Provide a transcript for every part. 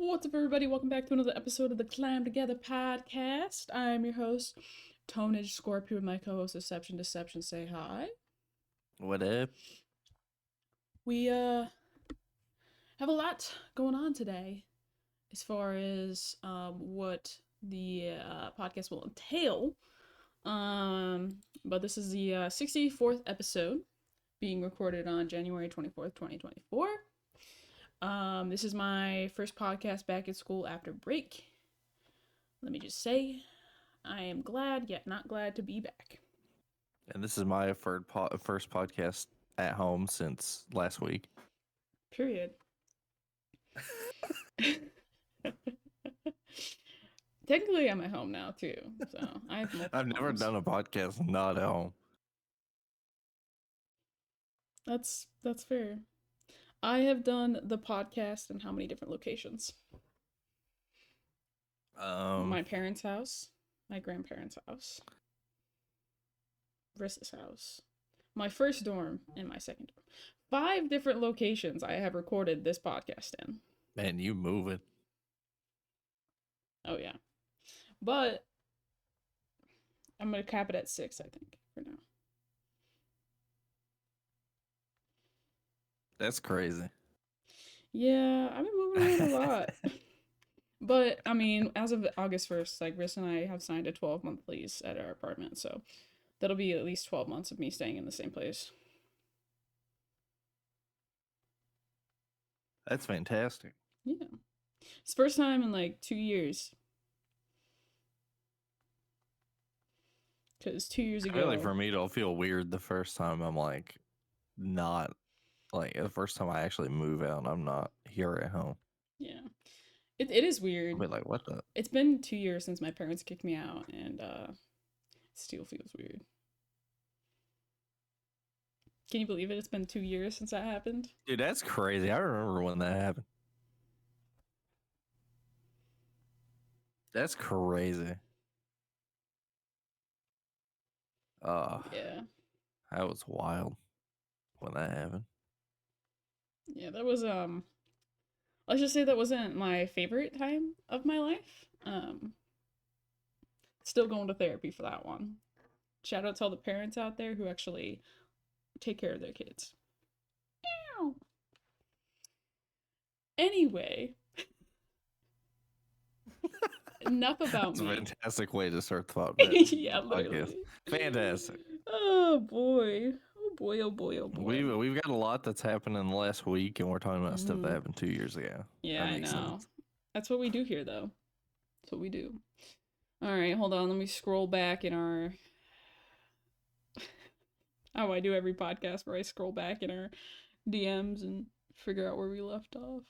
What's up, everybody? Welcome back to another episode of the Climb Together podcast. I'm your host, TonageScorp, here with my co-host, Deception. Say hi. What up? We have a lot going on today as far as what the podcast will entail. But this is the 64th episode being recorded on January 24th, 2024. This is my first podcast back at school after break. Let me just say, I am glad yet not glad to be back. And this is my first podcast at home since last week. Period. Technically, I'm at home now too, so I have multiple I've never homes. done a podcast not at home. That's fair. I have done the podcast in how many different locations? My parents' house, my grandparents' house, Rissa's house, my first dorm, and my second dorm. 5 different locations I have recorded this podcast in. Man, you moving. Oh yeah. But I'm gonna cap it at 6, I think, for now. That's crazy. Yeah, I've been moving around a lot. But I mean, as of August 1st, like Riss and I have signed a 12-month lease at our apartment, so that'll be at least 12 months of me staying in the same place. That's fantastic. Yeah. It's the first time in like 2 years. Because 2 years I ago. feel like for me, it'll feel weird the first time I'm like not like the first time I actually move out. I'm not here at home. Yeah. It is weird. I'll be like, what the? It's been 2 years since my parents kicked me out, and it still feels weird. Can you believe it? It's been 2 years since that happened. Dude, that's crazy. I remember when that happened. That's crazy. Yeah. That was wild when that happened. Yeah, that was let's just say that wasn't my favorite time of my life. Still going to therapy for that one. Shout out to all the parents out there who actually take care of their kids. Ow. Anyway, enough about That's me. a fantastic way to start the thought. Yeah, literally. Fantastic. Oh boy. Oh boy, oh boy, oh boy. We've got a lot that's happened in the last week, and we're talking about stuff that happened 2 years ago. Yeah, that I makes know. sense. That's what we do here, though. That's what we do. All right, hold on. Let me scroll back in our. How I do every podcast where I scroll back in our DMs and figure out where we left off.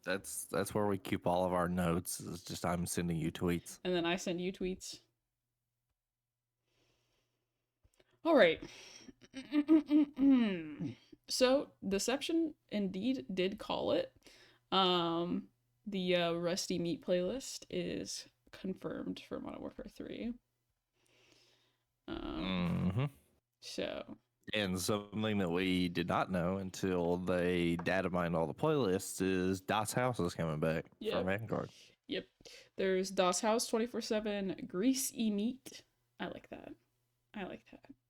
That's where we keep all of our notes. It's just I'm sending you tweets. And then I send you tweets. All right. So, Deception indeed did call it. The Rusty Meat playlist is confirmed for Modern Warfare 3. So. And something that we did not know until they data mined all the playlists is Das House is coming back from Vanguard. Yep. There's Das House 24/7, Greasy Meat. I like that.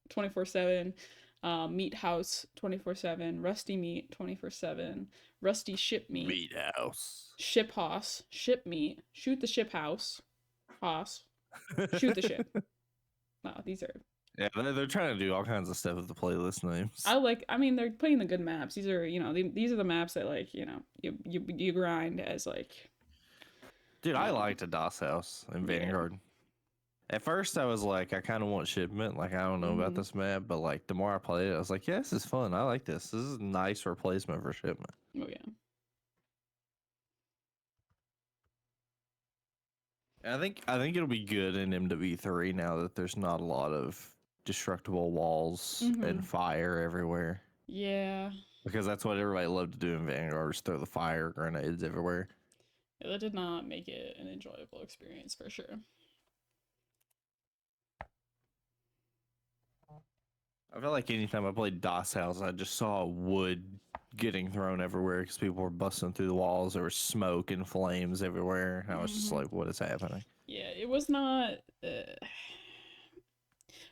24/7. Meat House 24/7, Rusty Meat 24/7, Rusty Ship Meat. Meat House. Ship Hoss, Ship Meat, Shoot the Ship House, Hoss, Shoot the Ship. Wow, these are. Yeah, they're trying to do all kinds of stuff with the playlist names. I mean, they're putting the good maps. These are, these are the maps that, like, you grind as, like. Dude, I liked a Das House in Vanguard. At first, I was like, I kind of want Shipment. Like, I don't know about this map, but like the more I played it, I was like, yeah, this is fun. I like this. This is a nice replacement for Shipment. Oh yeah. I think it'll be good in MW3 now that there's not a lot of destructible walls and fire everywhere. Yeah. Because that's what everybody loved to do in Vanguard, is throw the fire grenades everywhere. Yeah, that did not make it an enjoyable experience for sure. I felt like anytime I played Das House, I just saw wood getting thrown everywhere because people were busting through the walls. There was smoke and flames everywhere. I was just like, what is happening? Yeah, it was not.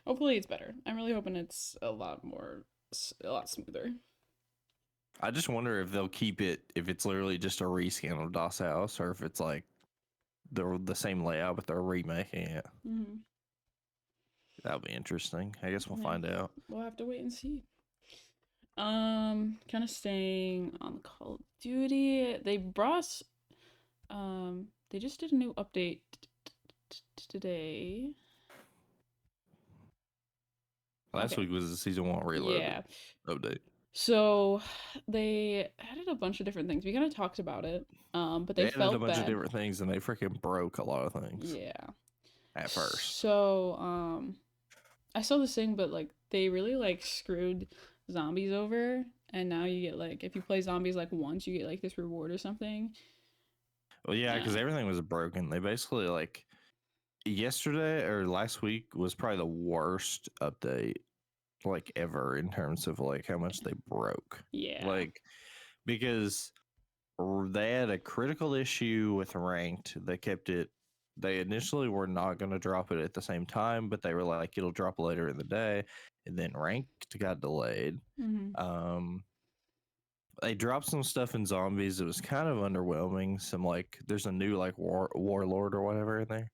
Hopefully, it's better. I'm really hoping it's a lot smoother. I just wonder if they'll keep it, if it's literally just a reskin of DOS House, or if it's like the same layout, but they're remaking it. Mm-hmm. That'll be interesting. I guess we'll Yeah, find out. we'll have to wait and see. Kind of staying on Call of Duty. They just did a new update today. Last week was the season 1 reloaded update. So they added a bunch of different things. We kind of talked about it. But they added a bunch bad. of different things and they freaking broke a lot of things. Yeah. At first. So I saw this thing, but like they really like screwed zombies over, and now you get like if you play zombies like once, you get like this reward or something. Well, yeah, because everything was broken. They basically like yesterday or last week was probably the worst update like ever in terms of like how much they broke. Yeah. Like because they had a critical issue with ranked. They kept it. They initially were not going to drop it at the same time, but they were like, it'll drop later in the day. And then ranked got delayed. They dropped some stuff in zombies. It was kind of underwhelming. Some like, there's a new like warlord or whatever in there.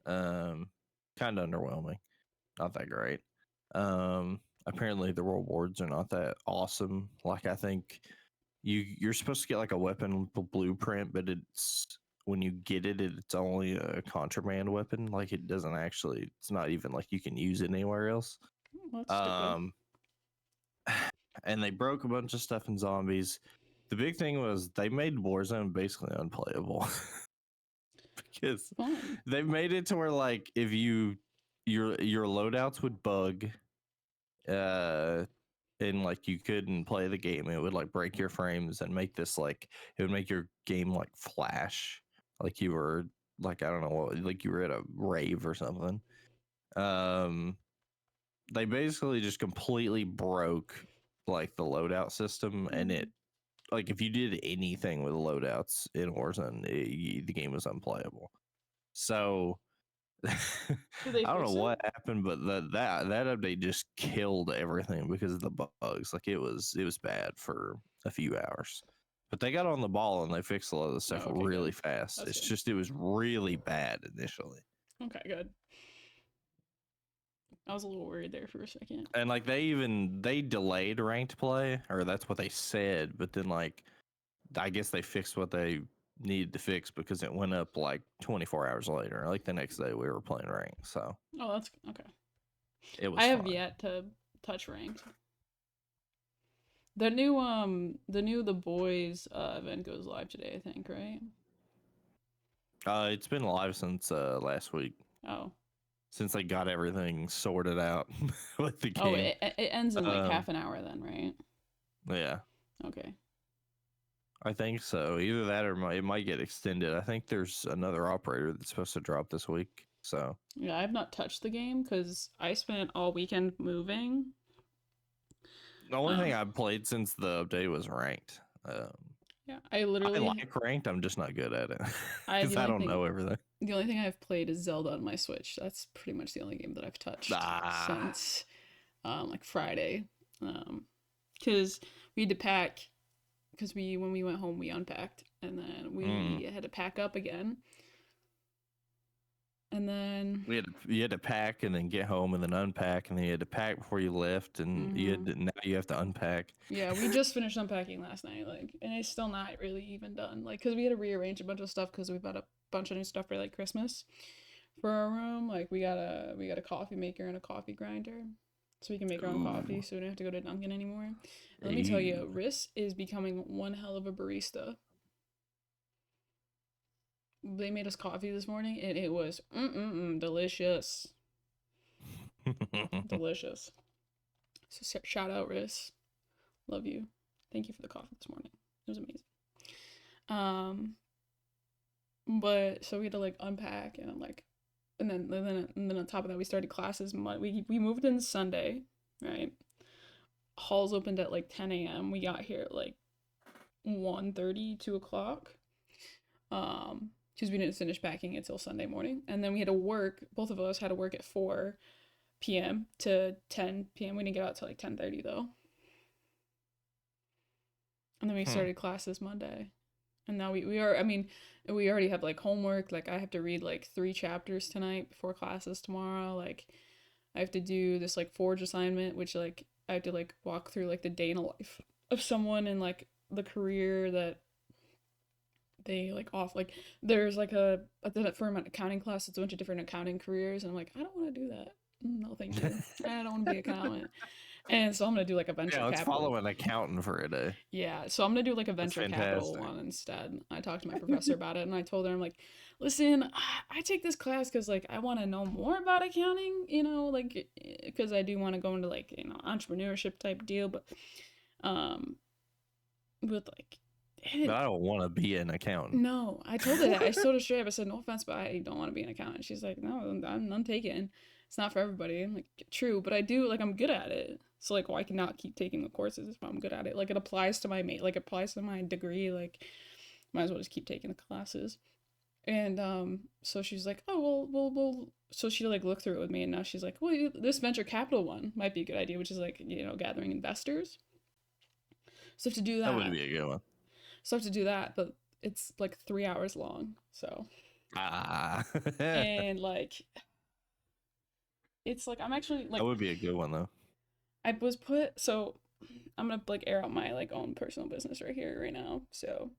Kind of underwhelming. Not that great. Apparently the rewards are not that awesome. Like I think you're supposed to get like a weapon blueprint, but it's when you get it, it's only a contraband weapon. Like it doesn't actually. It's not even like you can use it anywhere else. Well, that's stupid. And they broke a bunch of stuff in zombies. The big thing was they made Warzone basically unplayable because they made it to where like if your loadouts would bug, and like you couldn't play the game, it would like break your frames and make this like it would make your game like flash, like you were like I don't know what, like you were at a rave or something. They basically just completely broke like the loadout system, and it like if you did anything with loadouts in Warzone, the game was unplayable. So I don't know what happened, but that update just killed everything because of the bugs. Like it was bad for a few hours, but they got on the ball and they fixed a lot of the stuff really fast. That's it's good. Just it was really bad initially. Okay, good. I was a little worried there for a second. And like they delayed ranked play, or that's what they said, but then like I guess they fixed what they needed to fix because it went up like 24 hours later. Like the next day we were playing ranked. So that's okay. It was I have yet to touch ranked. The new The Boys event goes live today, I think, right? It's been live since last week. Oh. Since they got everything sorted out with the game. Oh, it ends in like half an hour then, right? Yeah. Okay. I think so. Either that or it might get extended. I think there's another operator that's supposed to drop this week. So yeah, I've not touched the game because I spent all weekend moving. The only thing I've played since the update was ranked. Yeah, I like ranked. I'm just not good at it because I don't know everything. The only thing I've played is Zelda on my Switch. That's pretty much the only game that I've touched since like Friday. Because we had to pack. Because when we went home, we unpacked, and then we had to pack up again. And then you had to pack and then get home and then unpack, and then you had to pack before you left, and now you have to unpack. Yeah, we just finished unpacking last night, like, and it's still not really even done, like, because we had to rearrange a bunch of stuff because we bought a bunch of new stuff for like Christmas for our room. Like we got a coffee maker and a coffee grinder, so we can make our own coffee, so we don't have to go to Dunkin' anymore. Let me tell you, Riss is becoming one hell of a barista. They made us coffee this morning, and it was delicious. Delicious. So shout out, Riss. Love you. Thank you for the coffee this morning. It was amazing. But so we had to like unpack and like, and then on top of that, we started classes. We moved in Sunday, right? halls opened at like 10 a.m. We got here at like 1:30, 2 o'clock. Because we didn't finish packing until Sunday morning. And then we had to work, both of us had to work at 4 p.m. to 10 p.m. We didn't get out till like 10:30 though. And then we started classes Monday. And now we are, I mean, we already have like homework. Like I have to read like 3 chapters tonight before classes tomorrow. Like I have to do this like Forge assignment, which like I have to like walk through like the day in a life of someone and like the career that they like off like there's like a for an accounting class it's a bunch of different accounting careers and I'm like I don't want to do that, no thank you, I don't want to be an accountant. And so I'm gonna do like a venture let's capital. follow an accountant for a day. Yeah, so I'm gonna do like a That's venture capital fantastic. one instead. I talked to my professor about it and I told her, I'm like, listen, I take this class because like I want to know more about accounting, you know, like because I do want to go into like, you know, entrepreneurship type deal, but um with like But I don't want to be an accountant. no, I told her that. I told her straight up. I said, no offense, but I don't want to be an accountant. She's like, no, I'm taking. It's not for everybody. I'm like, true, but I do, like, I'm good at it. So, like, why cannot keep taking the courses if I'm good at it? Like, it applies to my mate, like, it applies to my degree. Like, might as well just keep taking the classes. And so she's like, oh, well. So she, like, looked through it with me, and now she's like, well, this venture capital one might be a good idea, which is, like, you know, gathering investors. So I have to do That would that. be a good one. So I have to do that, but it's like 3 hours long. So Ah, and like it's like I'm actually that like would be a good one though. I was put so I'm gonna like air out my like own personal business right here right now. So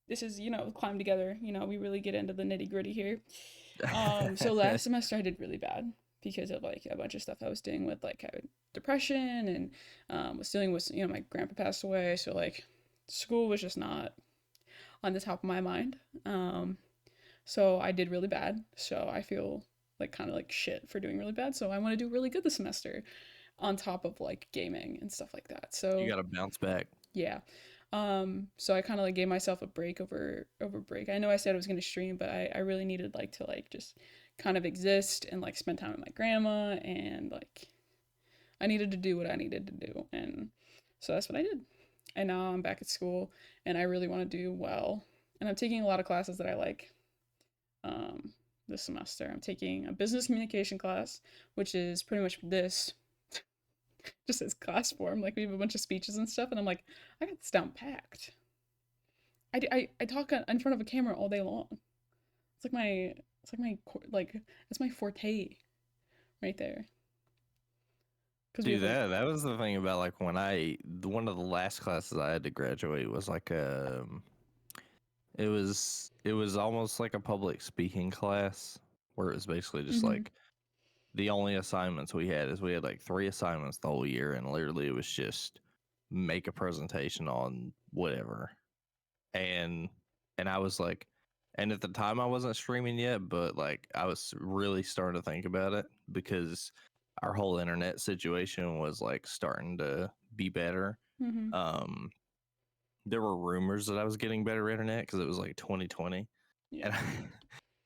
this is, you know, climb together, you know, we really get into the nitty-gritty here. So last semester I did really bad because of like a bunch of stuff I was dealing with, like depression and was dealing with, you know, my grandpa passed away, so like school was just not on the top of my mind. So I did really bad. So I feel like kind of like shit for doing really bad. So I want to do really good this semester on top of like gaming and stuff like that. You So got to bounce back. yeah. So I kind of like gave myself a break over break. I know I said I was going to stream, but I really needed like to like just kind of exist and like spend time with my grandma, and like I needed to do what I needed to do. And so that's what I did. And now I'm back at school and I really want to do well. And I'm taking a lot of classes that I like um, this semester. I'm taking a business communication class, which is pretty much this, just as class form. Like we have a bunch of speeches and stuff, and I'm like, I got this down packed. I talk in front of a camera all day long. Like it's my forte right there. Because we Dude, have like that was the thing about like when one of the last classes I had to graduate was like it was almost like a public speaking class where it was basically just mm-hmm, like the only assignments we had is we had like 3 assignments the whole year, and literally it was just make a presentation on whatever. And I was like, and at the time I wasn't streaming yet, but like I was really starting to think about it because our whole internet situation was like starting to be better. mm-hmm, Um, there were rumors that I was getting better internet because it was like 2020, yeah, and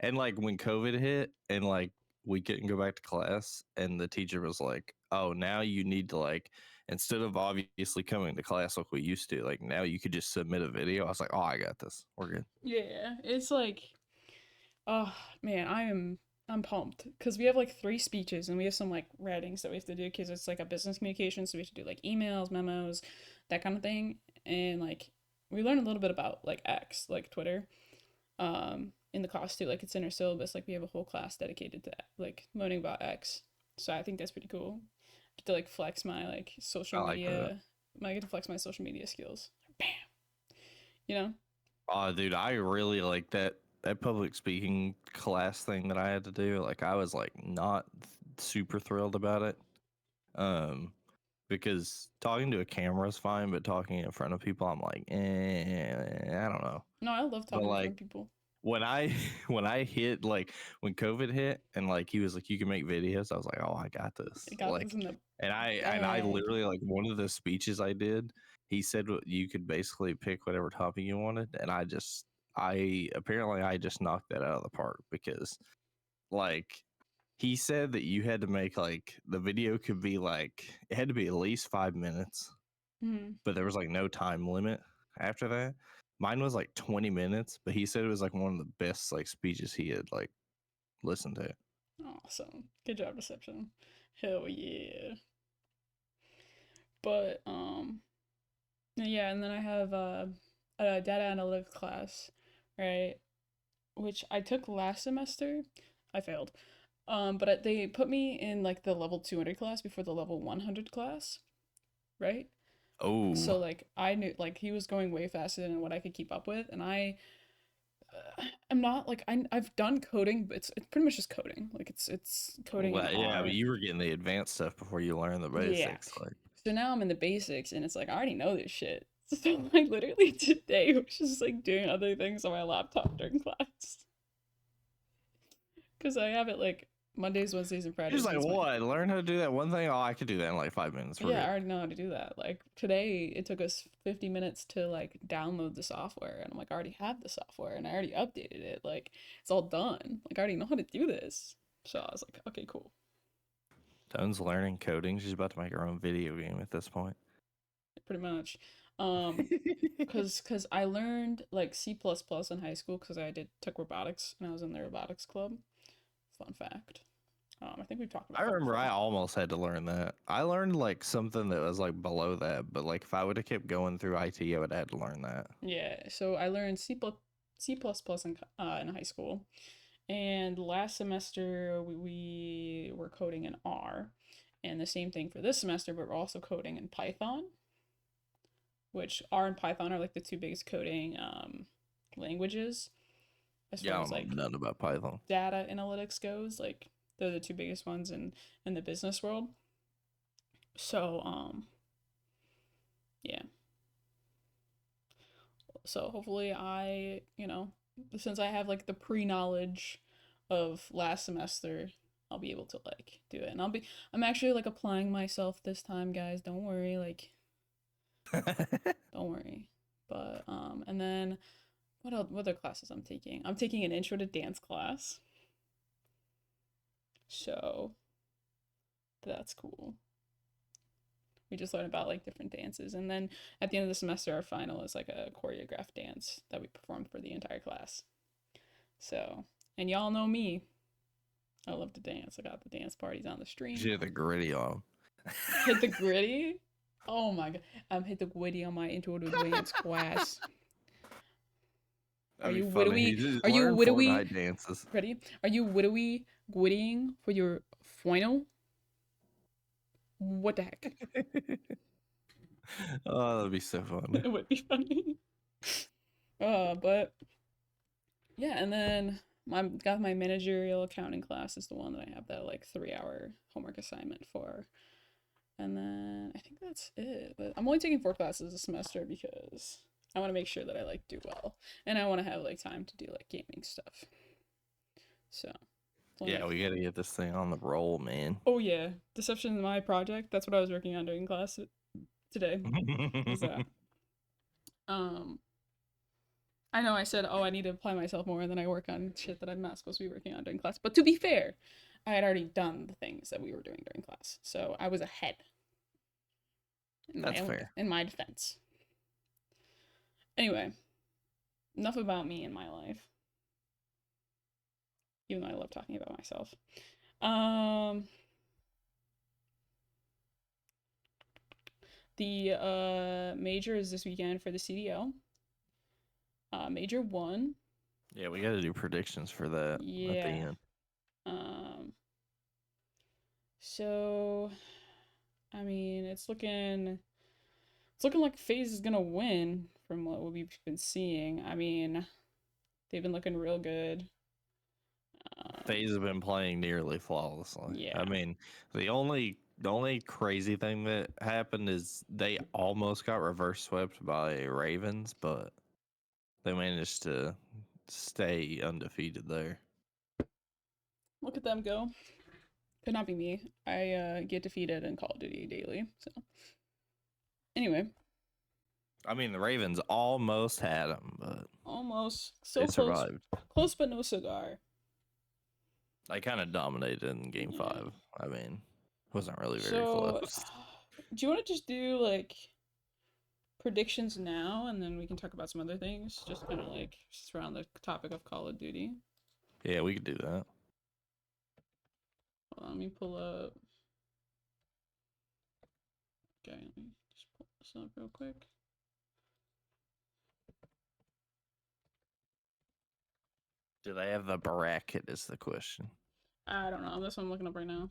and like when COVID hit and like we couldn't go back to class, and the teacher was like, "Oh, now you need to like instead of obviously coming to class like we used to, like now you could just submit a video." I was like, "Oh, I got this. We're good." yeah. It's like, oh man, I'm pumped because we have like 3 speeches and we have some like writings that we have to do because it's like a business communication, so we have to do like emails, memos, that kind of thing, and like we learn a little bit about like X, like Twitter, in the class too. Like it's in our syllabus. Like we have a whole class dedicated to like learning about X. So I think that's pretty cool. Get to like flex my like social I like that. media. I get to flex my social media skills. Bam, you know. Oh, dude, I really like that public speaking class thing that I had to do. Like, I was like not super thrilled about it. Um, because talking to a camera is fine, but talking in front of people, I'm like, I don't know. No, I love But talking in front like of people. when I when I hit like when COVID hit and like he was like you can make videos, I was like, oh, I got this. I got this Like, in the and I bag. literally like one of the speeches I did, he said you could basically pick whatever topic you wanted, and I apparently I just knocked that out of the park because like he said that you had to make like the video could be like it had to be at least 5 minutes, but there was like no time limit after that. Mine was like 20 minutes, but he said it was like one of the best like speeches he had like listened to. Awesome. Good job, Deception. Hell yeah. But yeah, and then I have a data analytics class, right? Which I took last semester. I failed. But they put me in like the level 200 class before the level 100 class, right? Oh, So like I knew like he was going way faster than what I could keep up with, and I'm not like I've done coding, but it's pretty much just coding. Like it's coding in well, yeah, but R. you were getting the advanced stuff before you learned the Yeah. basics. Like, So now I'm in the basics, and it's like I already know this shit. So like literally today was just like doing other things on my laptop during class because I have it like Mondays, Wednesdays, and he was Fridays. like, It's my "What? Learn how to do that one thing? Oh, I could do that in like 5 minutes. We're yeah, I good." already know how to do that. Like today, it took us 50 minutes to like download the software, and I'm like, I already have the software, and I already updated it. Like it's all done. Like I already know how to do this. So I was like, okay, cool. Tone's learning coding. She's about to make her own video game at this point. Pretty much. Um, cause I learned like C++ in high school because I did took robotics and I was in the robotics club. Fun fact. I think we've talked I about that remember I before. almost had to learn that. I learned like something that was like below that, but like if I would have kept going through IT, I would have had to learn that. Yeah, so I learned C++ in high school, and last semester we were coding in R, and the same thing for this semester, but we're also coding in Python, which R and Python are like the two biggest coding languages as Yeah, far I as don't know like nothing about Python. data analytics goes. Like they're the two biggest ones in the business world. So yeah. So hopefully since I have like the pre-knowledge of last semester, I'll be able to like do it. And I'm actually like applying myself this time, guys. Don't worry, like don't worry. But and then what other classes I'm taking? I'm taking an intro to dance class. So that's cool. We just learn about like different dances, and then at the end of the semester, our final is like a choreographed dance that we perform for the entire class. So, and y'all know me, I love to dance. I got the dance parties on the She stream. had the gritty on. Hit the gritty. Oh my god, I'm hit the gritty on my intro to dance class. Are That'd be you funny. He widowy? just Are you learned widowy? Fortnite dances. Ready? Are you widowy grittying for your final? What the heck? Oh, that'd be so funny. It would be funny. But yeah, and then my managerial accounting class is the one that I have that like 3 hour homework assignment for. And then I think that's it. But I'm only taking 4 classes a semester because I want to make sure that I like do well. And I want to have like time to do like gaming stuff. So Yeah, like we gotta get this thing on the roll, man. oh yeah. Deception is my project. That's what I was working on during class today. Was that. Um I know I said, oh, I need to apply myself more, and then I work on shit that I'm not supposed to be working on during class. But to be fair, I had already done the things that we were doing during class, so I was ahead That's fair. in my defense. Anyway, enough about me and my life. Even though I love talking about myself. Um, the major is this weekend for the CDL. Major 1. Yeah, we gotta do predictions for that at the Yeah. end. Um. So, I mean, it's looking like FaZe is gonna win from what we've been seeing. I mean, they've been looking real good. FaZe has been playing nearly flawlessly. I Yeah. mean, the only crazy thing that happened is they almost got reverse swept by Ravens, but they managed to stay undefeated there. Look at them go. Could not be me. I get defeated in Call of Duty daily. So anyway, I mean, the Ravens almost had them, but almost so they close, survived. close but no cigar. I kind of dominated in game Yeah. 5. I mean, wasn't really very So, close. do you want to just do like predictions now, and then we can talk about some other things, just kind of like just around the topic of Call of Duty? Yeah, we could do that. Hold on, let me pull up. Okay, let me just pull this up real quick. Do they have the bracket? Is the question. I don't know. That's what I'm looking up right now.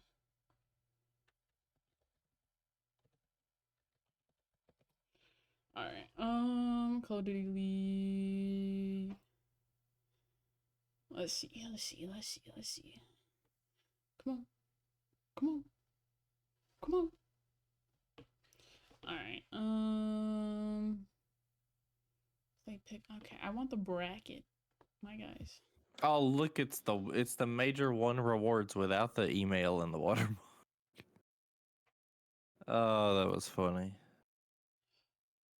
All right. Call of Duty League. Let's see. Come on. Come on. Come on. All right. They pick. Okay, I want the bracket, my guys. Oh, look, it's the major 1 rewards without the email and the watermark. Oh, that was funny.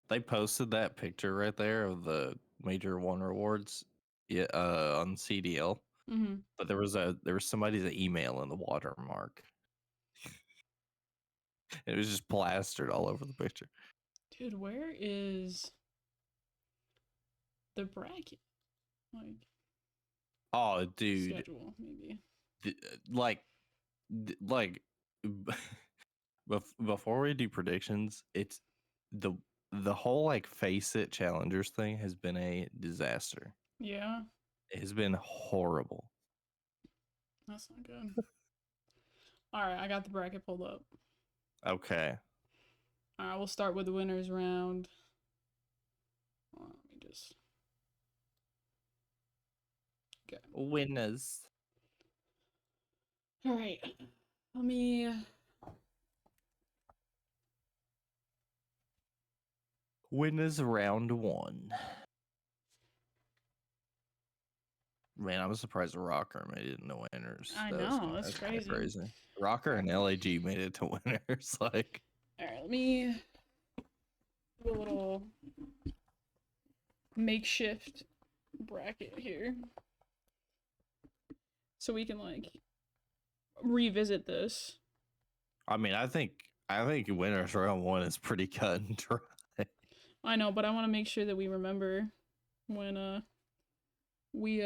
They posted that picture right there of the major 1 rewards, yeah, on CDL. Mm-hmm. But there was somebody's email in the watermark. It was just plastered all over the picture. Dude, where is the bracket? Like, oh, dude, schedule maybe. like, before we do predictions, it's the whole like face it challengers thing has been a disaster. Yeah, It has been horrible. that's not good. All right, I got the bracket pulled up. Okay. All right, we'll start with the winners round. Hold on, let me just. Okay. Winners. All right. Let me. Winners round 1. Man, I was surprised Rocker made it in the winners. I know, that's kind of crazy. crazy. Rocker and LAG made it to winners. Like, All right, let me do a little makeshift bracket here, so we can like revisit this. I mean, I think winners round 1 is pretty cut and dry. I know, but I want to make sure that we remember when we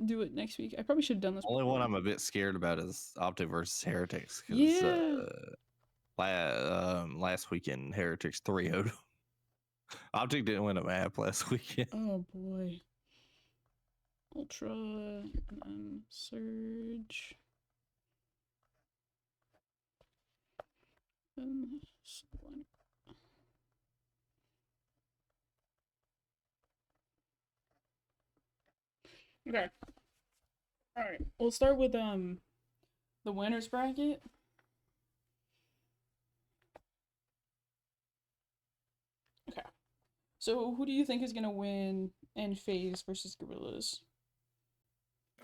do it next week. I probably should have done this. Only one I'm a bit scared about is Optic versus Heretics because Yeah. last weekend Heretics 3-0. Optic didn't win a map last weekend. Oh boy. Ultra and then Surge. And Sublime. Okay. All right. We'll start with the winners bracket. Okay. So who do you think is gonna win in FaZe versus Gorillas?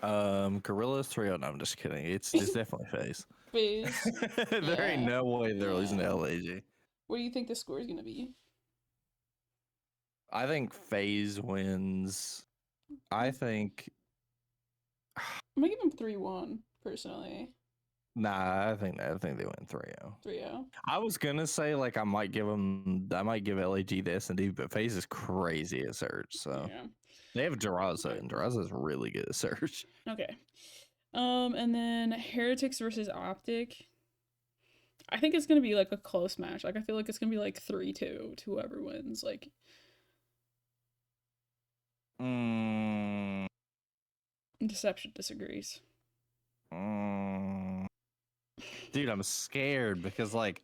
Gorillas 3-0. No, I'm just kidding. It's definitely FaZe. FaZe. There ain't no way they're losing to LAG. What do you think the score is gonna be? I think FaZe wins. I think. I'm gonna give them 3-1 personally. Nah, I think they win 3-0. 3-0. I was gonna say like I might give LAG the S&D, but FaZe is crazy at Surge, so Yeah. they have Jaraza, and Jaraza is really good at Surge. Okay. And then Heretics versus Optic. I think it's gonna be like a close match. Like I feel like it's gonna be like 3-2 to whoever wins. Like Deception disagrees. Dude, I'm scared because like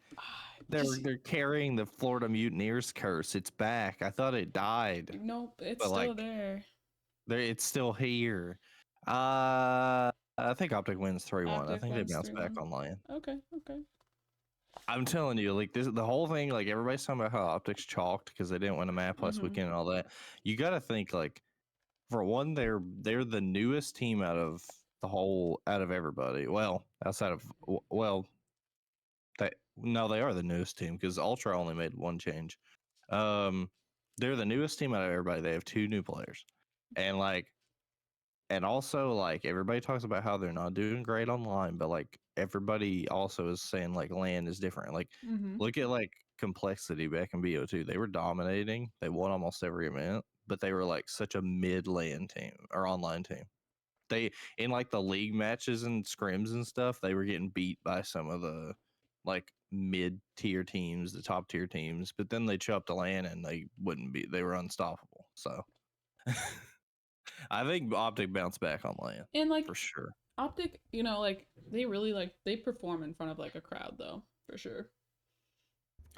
they're carrying the Florida Mutineers curse. It's back. I thought it died. Nope, it's but, still like, there. It's still here. I think Optic wins 3-1. I think they bounce back online. Okay. I'm telling you, like the whole thing, like everybody's talking about how Optics chalked because they didn't win a map last weekend and all that. You got to think like, for one, they're the newest team out of everybody. Well, outside of they are the newest team because Ultra only made one change. They're the newest team out of everybody. They have 2 new players, and like And also, like, everybody talks about how they're not doing great online, but like everybody also is saying like LAN is different. Like, Mm-hmm. look at like Complexity back in BO2. They were dominating. They won almost every event, but they were like such a mid LAN team or online team. They in like the league matches and scrims and stuff, they were getting beat by some of the like mid tier teams, the top tier teams. But then they show up to LAN and they wouldn't be. They were unstoppable. So I think Optic bounced back on LAN And like for sure. Optic, you know, like they really like they perform in front of like a crowd though, for sure.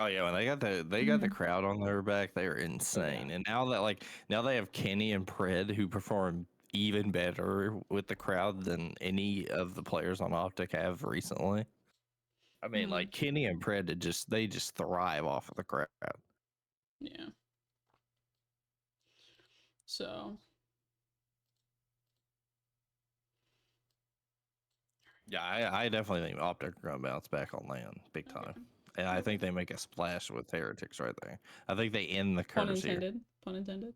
Oh yeah, when they got the Mm-hmm. crowd on their back, they are Oh yeah. insane. And now they have Kenny and Pred who perform even better with the crowd than any of the players on Optic have recently. I mean, Mm-hmm. like Kenny and Pred they just thrive off of the crowd. Yeah. So Yeah, I definitely think Optic are gonna bounce back on LAN big time. okay. And I think Okay. they make a splash with Heretics right there. I think they end the Pun curse here. intended. Pun intended.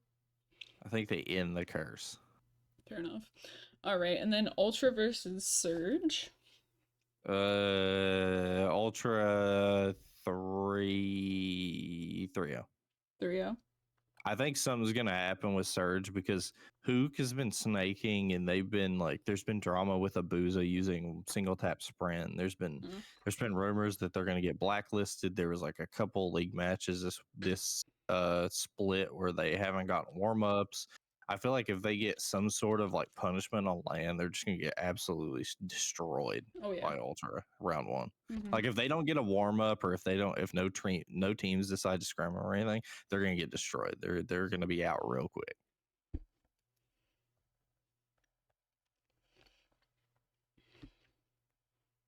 I think they end the curse. Fair enough. All right, and then Ultra versus Surge. Ultra 3-0. 3-0. I think something's gonna happen with Surge because Hook has been snaking and they've been like there's been drama with Abuza using single tap sprint. Mm. There's been rumors that they're gonna get blacklisted. There was like a couple league matches this split where they haven't gotten warm ups. I feel like if they get some sort of like punishment on land, they're just gonna get absolutely destroyed Oh yeah. by Ultra round one. Mm-hmm. Like if they don't get a warm up or if no teams decide to scrim or anything, they're gonna get destroyed. They're gonna be out real quick.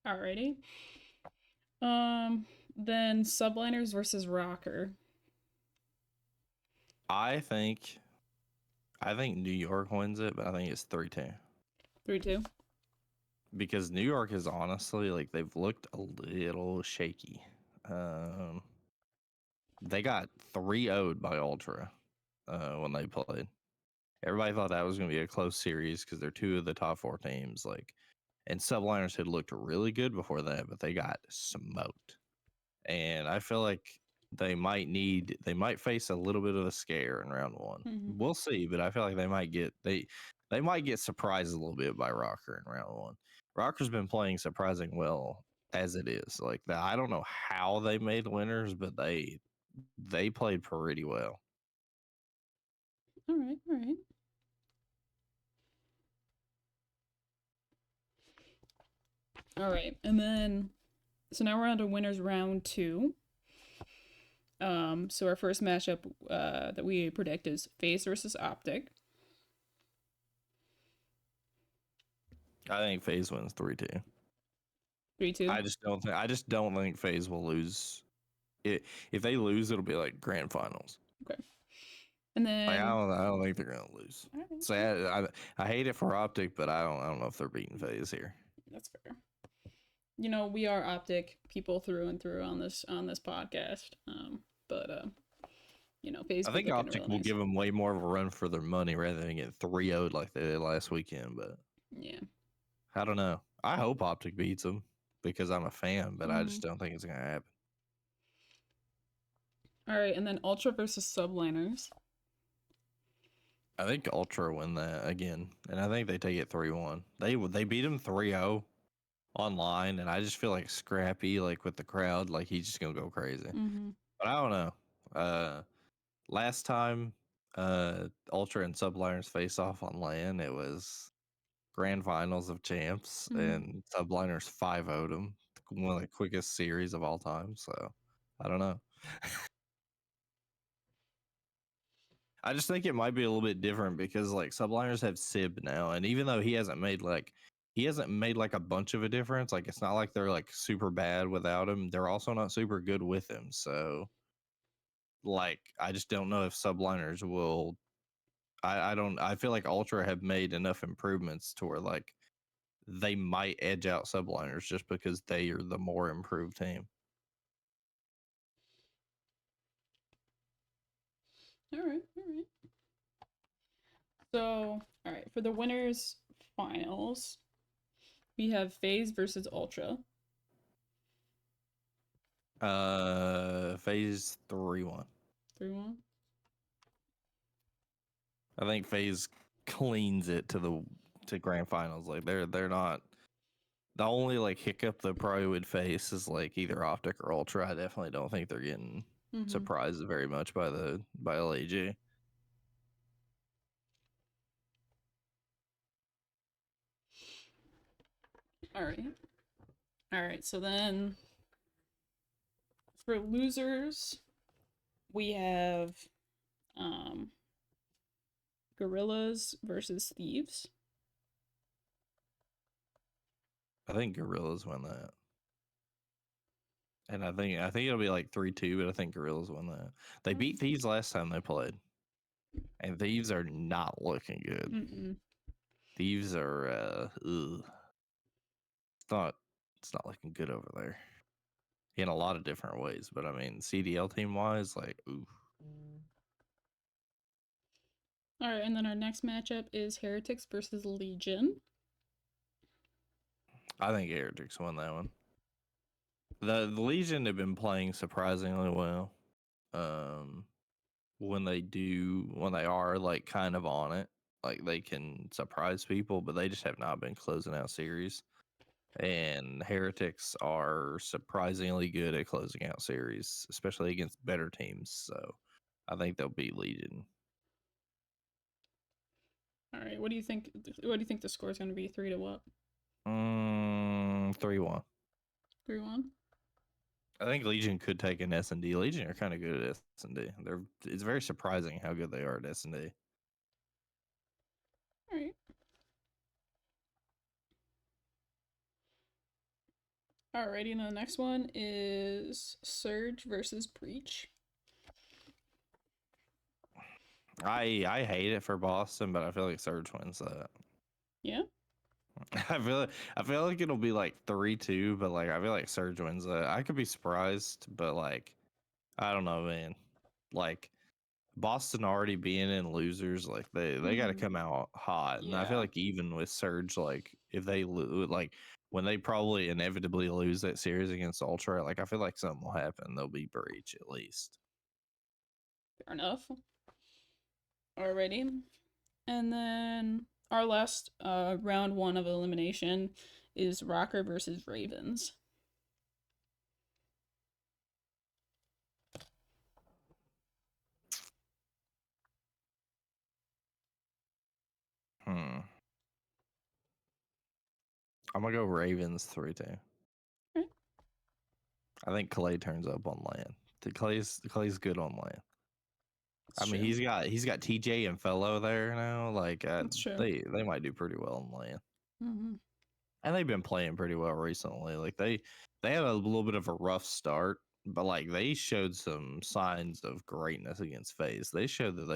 Alrighty. Then Subliners versus Rocker. I think I think New York wins it, but I think it's 3-2 3-2. because New York is honestly like they've looked a little shaky. Um, they got 3-0'd by Ultra when they played. Everybody thought that was going to be a close series because they're two of the top four teams. Like, and Subliners had looked really good before that, but they got smoked. And I feel like they might face a little bit of a scare in round one. Mm-hmm. We'll see, but I feel like they might get surprised a little bit by Rocker in round one. Rocker's been playing surprising well as it is. Like that, I don't know how they made winners, but they played pretty well. All right. All right. All right. And then, so now we're on to winners round 2. So our first matchup that we predict is FaZe versus Optic. I think FaZe wins 3-2. 3-2. I just don't think FaZe will lose. If they lose, it'll be like grand finals. Okay. And Like then, I don't think they're gonna lose. all right, Sad. I hate it for Optic, but I don't know if they're beating FaZe here. that's fair. You know, we are Optic people through and through on this podcast. But you know, FaZe I be think looking Optic real will nice. give them way more of a run for their money rather than get 3-0'd like they did last weekend. But Yeah. I don't know. I hope Optic beats them because I'm a fan, but I Mm-hmm. just don't think it's gonna happen. All right, and then Ultra versus Subliners. I think Ultra win that again, and I think they take it 3-1. They beat them 3-0 online, and I just feel like Scrappy, like with the crowd, like he's just gonna go crazy. Mm-hmm. But I don't know. Last time Ultra and Subliners face off on LAN, it was grand finals of champs, Mm-hmm. and Subliners 5-0'd them, one of the quickest series of all time. So I don't know. I just think it might be a little bit different because like Subliners have Sib now, and even though he hasn't made like a bunch of a difference, like it's not like they're like super bad without him. They're also not super good with him. So like I just don't know if Subliners will. I don't. I feel like Ultra have made enough improvements to where like they might edge out Subliners just because they are the more improved team. All right. All right. So, all right, for the winners finals, we have FaZe versus Ultra. Phase 3-1. 3-1. I think Phase cleans it to grand finals. Like they're not the only like hiccup they probably would face is like either Optic or Ultra. I definitely don't think they're getting surprised very much by LAG. All right. All right. So then for losers, we have um Gorillas versus Thieves. I think Gorillas win that. And I think it'll be like 3-2, but I think Gorillas win that. They beat Thieves last time they played. And Thieves are not looking good. Mm-mm. Thieves are ugh. It's not looking good over there. In a lot of different ways, but I mean CDL team wise, like ooh. All right, and then our next matchup is Heretics versus Legion. I think Heretics won that one. The Legion have been playing surprisingly well. When they are like kind of on it, like they can surprise people, but they just have not been closing out series. And Heretics are surprisingly good at closing out series, especially against better teams. So I think they'll beat Legion. All right, what do you think? What do you think the score is going to be? 3 to what? 3-1. 3-1. I think Legion could take an S&D. Legion are kind of good at S&D. It's very surprising how good they are at S&D. All right. Alrighty, and the next one is Surge versus Breach. I hate it for Boston, but I feel like Surge wins that. Yeah. I feel like it'll be like 3-2, but like I feel like Surge wins that. I could be surprised, but like I don't know, man. Like Boston already being in losers, like they got to come out hot, and I feel Yeah. like even with Surge, like if they like when they probably inevitably lose that series against Ultra, like I feel like something will happen. They'll be Breach at least. Fair enough. Alrighty. And then our last round one of elimination is Rocker versus Ravens. Hmm. I'm gonna go Ravens 3-2. Okay. I think Clay turns up on land. Clay's good on land. That's I mean, true. he's got TJ and Fellow there now. Like That's true. they might do pretty well on land, Mm-hmm. and they've been playing pretty well recently. Like they had a little bit of a rough start, but like they showed some signs of greatness against FaZe. They showed that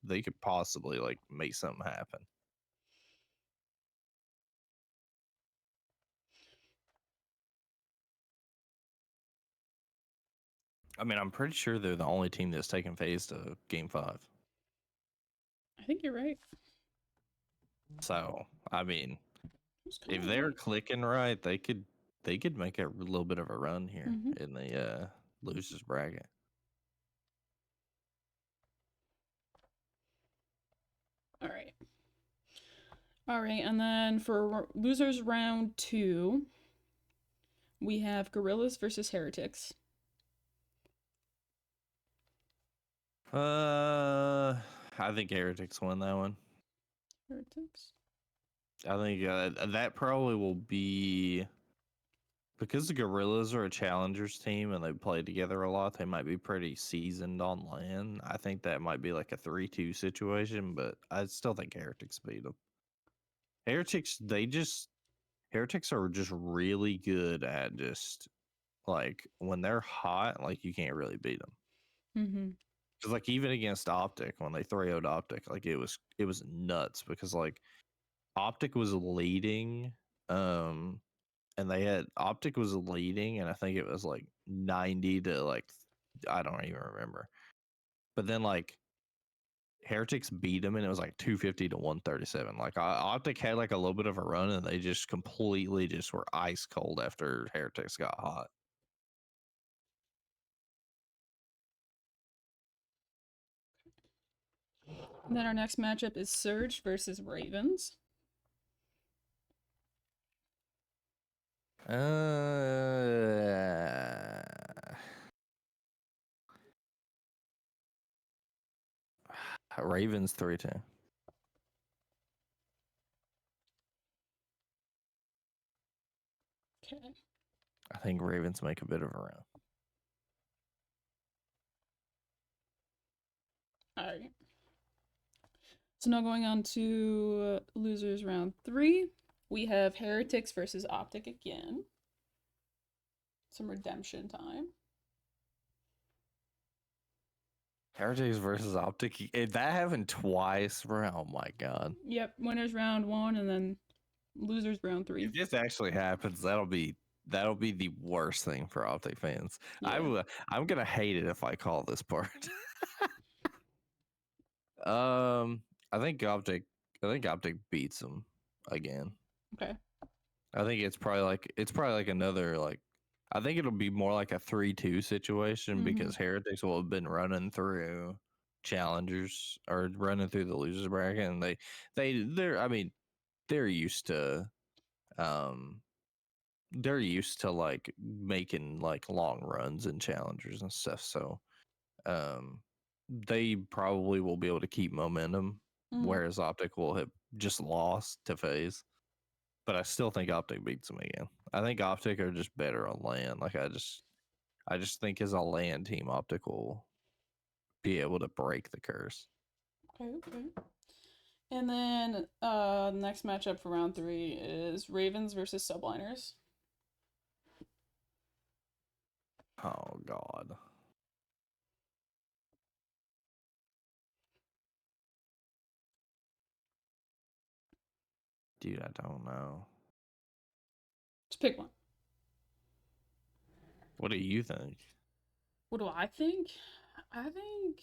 they could possibly like make something happen. I mean, I'm pretty sure they're the only team that's taken FaZe to Game 5. I think you're right. So I mean, if Of they're right. clicking right, they could make a little bit of a run here Mm-hmm. in the losers bracket. All right. All right, and then for losers round 2, we have Gorillas versus Heretics. I think Heretics won that one. Heretics. I think that probably will be because the Gorillas are a challengers team and they play together a lot. They might be pretty seasoned on land. I think that might be like a 3-2 situation, but I still think Heretics beat them. Heretics are just really good at just like when they're hot, like you can't really beat them. Mm-hmm. Because like even against Optic, when they 3-0'd Optic, like it was nuts because like Optic was leading, and they had Optic was leading, and I think it was like 90 to like I don't even remember. But then like Heretics beat them, and it was like 250 to 137. Like Optic had like a little bit of a run, and they just completely just were ice cold after Heretics got hot. And then our next matchup is Surge versus Ravens. Ravens 3-2. Okay. I think Ravens make a bit of a run. All right. So now going on to losers round 3, we have Heretics versus Optic again. Some redemption time. Heretics versus Optic. That happened twice, bro. Oh my god. Yep, winners round 1 and then losers round 3. If this actually happens, that'll be the worst thing for Optic fans. Yeah. I'm gonna hate it if I call this part. um, I think Optic beats them again. Okay. I think it's probably like another like. I think it'll be more like a 3-2 situation because Heretics will have been running through challengers or running through the losers bracket, and they're used to they're used to like making like long runs and challengers and stuff. So they probably will be able to keep momentum, whereas Optic will have just lost to FaZe. But I still think Optic beats them again. I think Optic are just better on land. Like I just think as a land team, Optic will be able to break the curse. Okay. And then next matchup for round 3 is Ravens versus Subliners. Oh god. Dude, I don't know. Just pick one. What do you think? What do I think? I think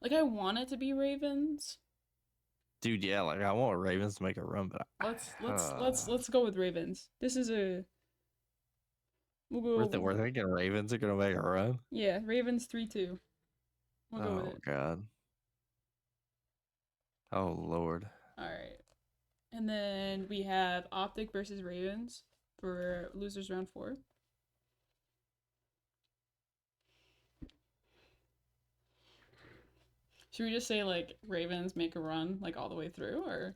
like I want it to be Ravens. Dude, yeah, like I want Ravens to make a run, but Let's go with Ravens. This is a we'll go we're thinking Ravens are gonna make a run. yeah, Ravens 3-2. We'll go with Oh it. god. Oh lord. All right. And then we have Optic versus Ravens for losers round 4. Should we just say like Ravens make a run like all the way through, or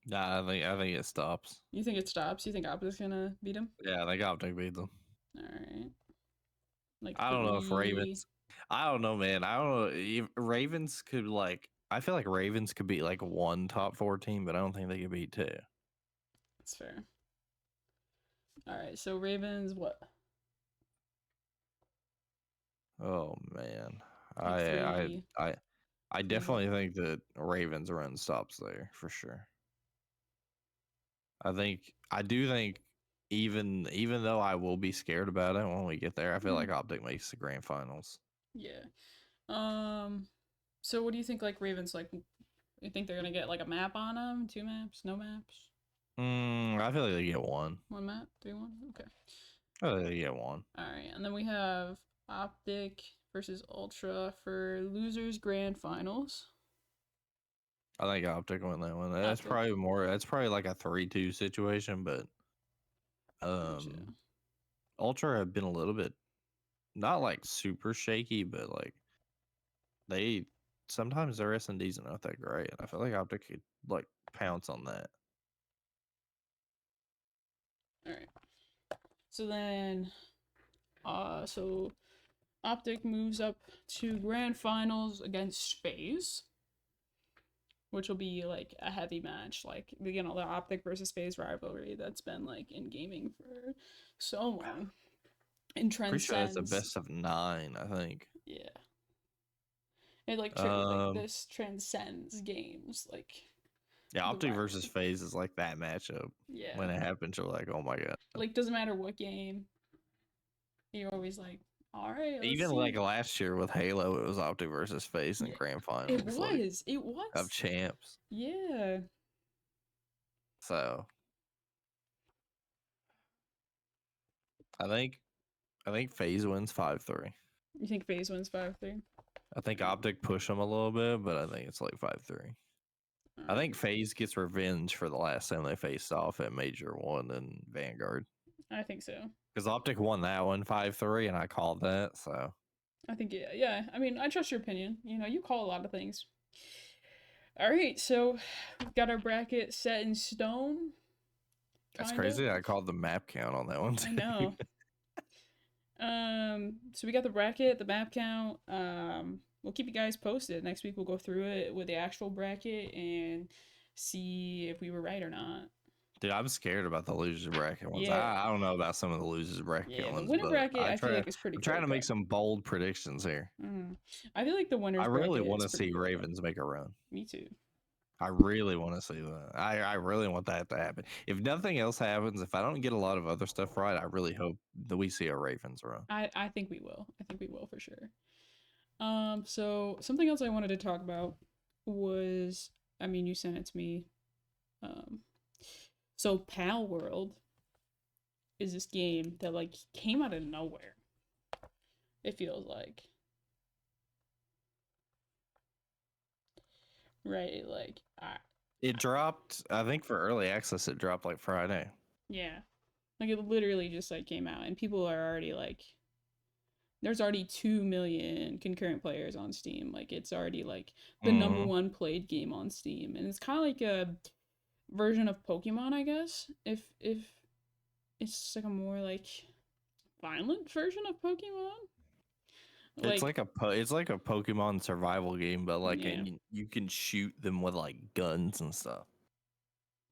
Nah, I think it stops. you think it stops? You think Optic's gonna beat him? Yeah, they got to beat them. All right. Like I don't know if 3. Ravens. I don't know, man. I don't know if Ravens could like. I feel like Ravens could beat like one top 4 team, but I don't think they could beat 2. That's fair. All right. So Ravens, what? Oh man, Like three. I definitely think that Ravens run stops there for sure. I do think even though I will be scared about it when we get there, I feel like Optic makes the grand finals. Yeah. So what do you think? Like Ravens, like you think they're gonna get like a map on them? 2 maps? No maps? I feel like they get one. 1 map? 3-1? Okay. I feel like they get one. All right. And then we have Optic versus Ultra for losers grand finals. I think Optic win that one. That's Optic. probably more. That's probably like a 3-2 situation, but Gotcha. Ultra have been a little bit not like super shaky, but like they sometimes their S&Ds are not that great, and I feel like Optic could like pounce on that. All right. So then, so Optic moves up to grand finals against FaZe, which will be like a heavy match, like the Optic versus FaZe rivalry that's been like in gaming for so long. And Pretty sure that's the transcends. best of 9, I think. Yeah. It like this transcends games, like yeah, the Optic versus rivalry. FaZe is like that matchup. Yeah. When it happens, you're like, oh my god. Like doesn't matter what game. You're always like, all right, let's Even see. like last year with Halo, it was Optic versus FaZe in Yeah, grand it finals, like was. It of was. champs. Yeah. So I think FaZe wins 5-3. You think FaZe wins 5-3? I think Optic push them a little bit, but I think it's like 5-3. All I right. think FaZe gets revenge for the last time they faced off at Major One and Vanguard. I think so. Because Optic won that one 5-3, and I called that. So I think yeah. I mean, I trust your opinion. You know, you call a lot of things. All right, so we've got our bracket set in stone. that's Kind of. crazy. I called the map count on that one I too. know. So we got the bracket, the map count. We'll keep you guys posted. Next week we'll go through it with the actual bracket and see if we were right or not. Dude, I'm scared about the losers bracket ones. Yeah, I don't know about some of the losers bracket yeah. The ones, winner but bracket I feel like is pretty I'm trying clear to make cut. some bold predictions here. I feel like the I winners really bracket want is to pretty see clear cut. Ravens make a run. Me too. I really want to see that. I really want that to happen. If nothing else happens, if I don't get a lot of other stuff right, I really hope that we see a Ravens run. I think we will. I think we will for sure. So something else I wanted to talk about was, I mean, you sent it to me. Um, so Palworld is this game that like came out of nowhere. It feels like, right? Like, It dropped, I think for early access, it dropped like Friday. yeah, like it literally just like came out, and people are already like, there's already 2 million concurrent players on Steam. Like, it's already like the number Mm-hmm. one played game on Steam, and it's kind of like a version of Pokemon, I guess. If it's like a more like violent version of Pokemon. It's Like, like it's like a Pokemon survival game, but like yeah. you can shoot them with like guns and stuff.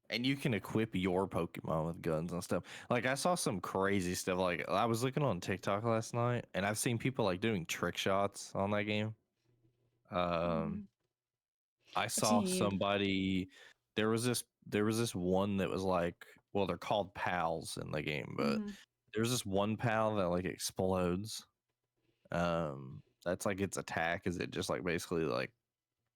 And you can equip your Pokemon with guns and stuff. Like I saw some crazy stuff. Like I was looking on TikTok last night, and I've seen people like doing trick shots on that game. Um, Mm, I I've saw seen. somebody. There was this one that was like, well, they're called pals in the game, but Mm, there's this one pal that like explodes. That's like its attack is it just like basically like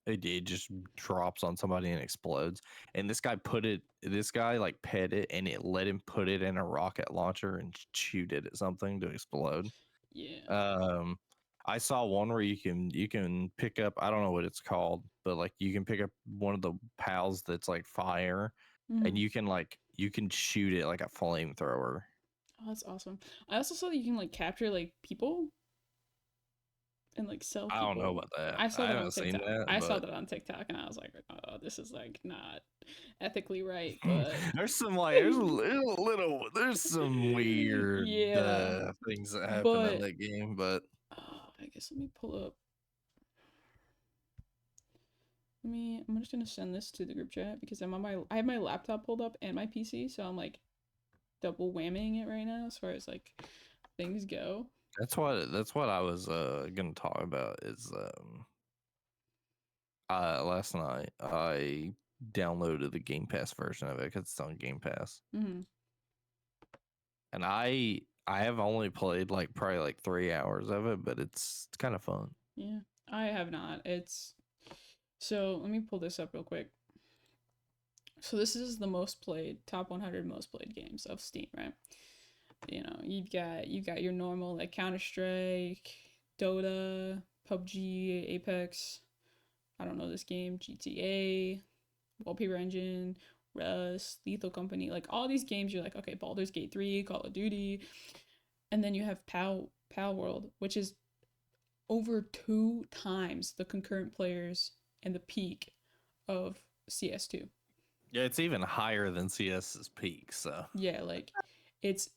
it just drops on somebody and explodes. And this guy like pet it and it let him put it in a rocket launcher and shoot it at something to explode. yeah. Um, I saw one where you can pick up, I don't know what it's called, but like you can pick up one of the pals that's like fire, and Mm. you can shoot it like a flamethrower. Oh, that's awesome. I also saw that you can like capture like people and like sell I don't know people. about that. I saw I that on haven't seen TikTok. that, I saw but that on TikTok, and I was like, oh, this is like not ethically right, but there's some weird yeah. things that happen in But that game, but I guess let me pull up. I'm just gonna send this to the group chat because I have my laptop pulled up and my PC, so I'm like double whamming it right now as far as like things go. that's what I was gonna talk about is last night I downloaded the Game Pass version of it because it's on Game Pass, Mm-hmm. and I have only played like probably like 3 hours of it, but it's kind of fun. Yeah, I have not. It's so let me pull this up real quick. So this is the most played top 100 most played games of Steam, right? You know, you've got your normal like Counter Strike, Dota, PUBG, Apex. I don't know this game, GTA, Wallpaper Engine, Rust, Lethal Company, like all these games. You're like, okay, Baldur's Gate 3, Call of Duty, and then you have Palworld, which is over 2 times the concurrent players and the peak of CS2. Yeah, it's even higher than CS's peak. So Yeah, like it's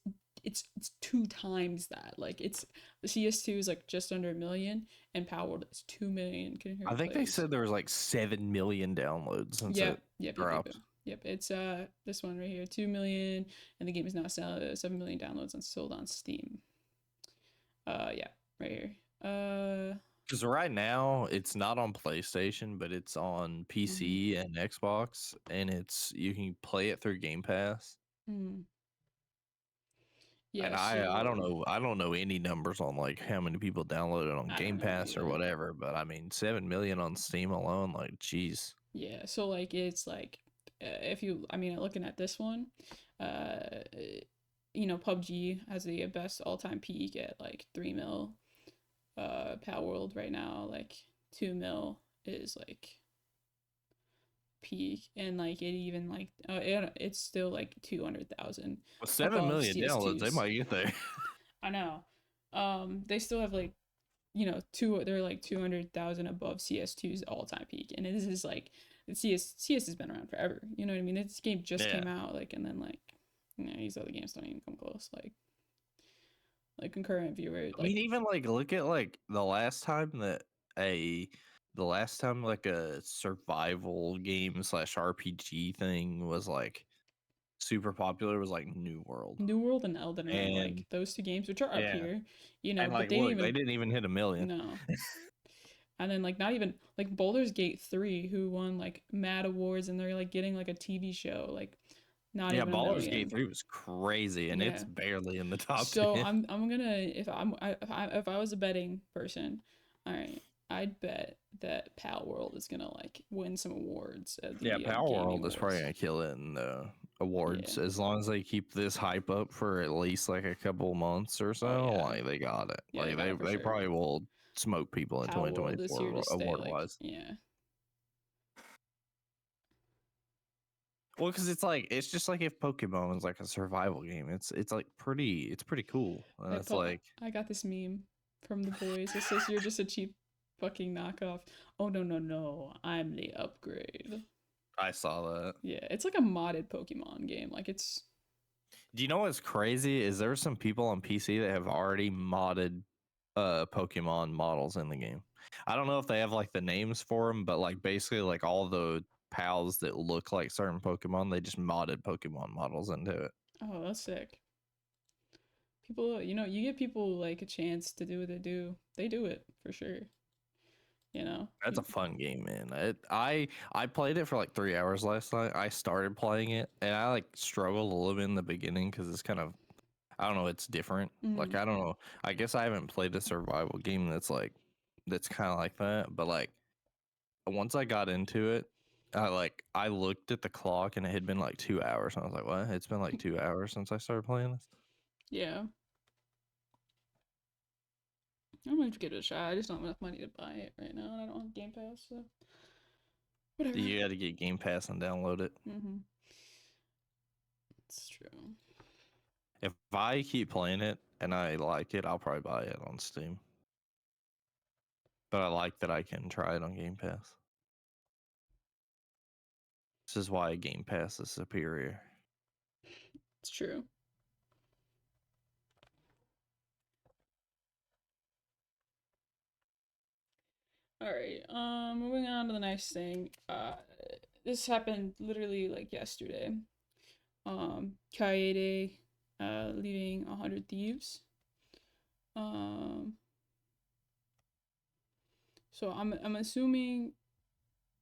it's 2 times that. Like it's the CS2 is like just under a million, and Palworld is 2 million I concurrent think they players. said there was like 7 million downloads since Yep, it yep. dropped. Yep, it's this one right here, 2 million, and the game is now 7 million downloads and sold on Steam. Yeah, right here. Because right now it's not on PlayStation, but it's on Mhm, PC and Xbox, and you can play it through Game Pass. mhm. And Yeah, I don't know any numbers on like how many people download it on I don't Game know Pass or either. whatever, but I mean 7 million on Steam alone, like geez. Yeah, so like it's like if you, I mean, looking at this one, uh, PUBG has the best all time peak at like 3 mil. Palworld right now, like 2 mil is like peak, and like it even like it's still like 200,000 With 7 above million downloads, they CS2's. might get there. I know. They still have like they're like 200,000 above CS2's all time peak, and this is like CS has been around forever. You know what I mean? This game just Yeah. came out, like, and then like these other games don't even come close. Like concurrent viewer, I like mean, even like look at like a the last time like a survival game slash RPG thing was like super popular was like New World. New World and Elden Ring, like And those two games, which are up yeah. here, And but like they didn't look, they even didn't even hit a million. no. And then like not even like Baldur's Gate 3, who won like mad awards, and they're like getting like a TV show, like not Yeah, even a Baldur's Gate million. 3 was crazy and it's Yeah. barely in the top So 10. I'm gonna, if I was a betting person, all right, I'd bet that Pal World is gonna like win some awards at Yeah, the gaming Palworld is probably awards. gonna kill it in the awards Yeah. as long as they keep this hype up for at least like a couple months or Oh so. yeah. Like they got it. Yeah, they Like got it for they sure. probably will smoke people in Pal World is here to 2024 stay. award Like, wise. yeah. Well, because it's just like if Pokemon was like a survival game. It's like it's pretty cool. And Like, it's like I got this meme from the boys. It says, "You're just a cheap fucking knockoff." Oh no no no! I'm the upgrade. I saw that. Yeah, it's like a modded Pokemon game. Like it's Do you know what's crazy? Is there some people on PC that have already modded Pokemon models in the game. I don't know if they have like the names for them, but like basically like all the pals that look like certain Pokemon, they just modded Pokemon models into it. oh that's sick. People, you give people like a chance to do what they do. They do it for sure. You know. That's a fun game, man. I played it for like 3 hours last night. I started playing it and I like struggled a little bit in the beginning because it's kind of I don't know, it's different. Like Mm, I don't know. I guess I haven't played a survival game that's kind of like that, but like once I got into it, I looked at the clock and it had been like 2 hours, and I was like, "What? It's been like 2 hours since I started playing this." yeah. I might give it a shot. I just don't have enough money to buy it right now, and I don't have Game Pass, so whatever. You got to get Game Pass and download it. Mhm. It's true. If I keep playing it and I like it, I'll probably buy it on Steam. But I like that I can try it on Game Pass. This is why Game Pass is superior. It's true. All right. Moving on to the next thing. This happened literally like yesterday. Kaede, leaving 100 Thieves. Um, so I'm assuming.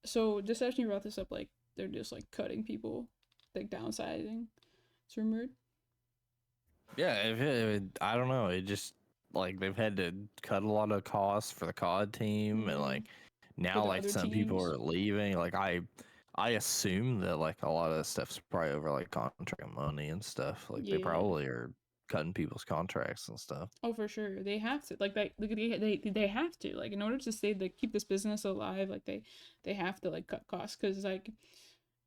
So just as you brought this up, like they're just like cutting people, like downsizing. It's rumored. Yeah, I don't know. It just like they've had to cut a lot of costs for the COD team, and Mm-hmm. like For now the like other some people teams. are leaving. Like I assume that like a lot of that stuff's probably over like contract money and stuff. Like they Yeah. probably are cutting people's contracts and stuff. Oh, for sure. They have to. Like they have to. Like in order to stay, like keep this business alive, like they have to like cut costs, because like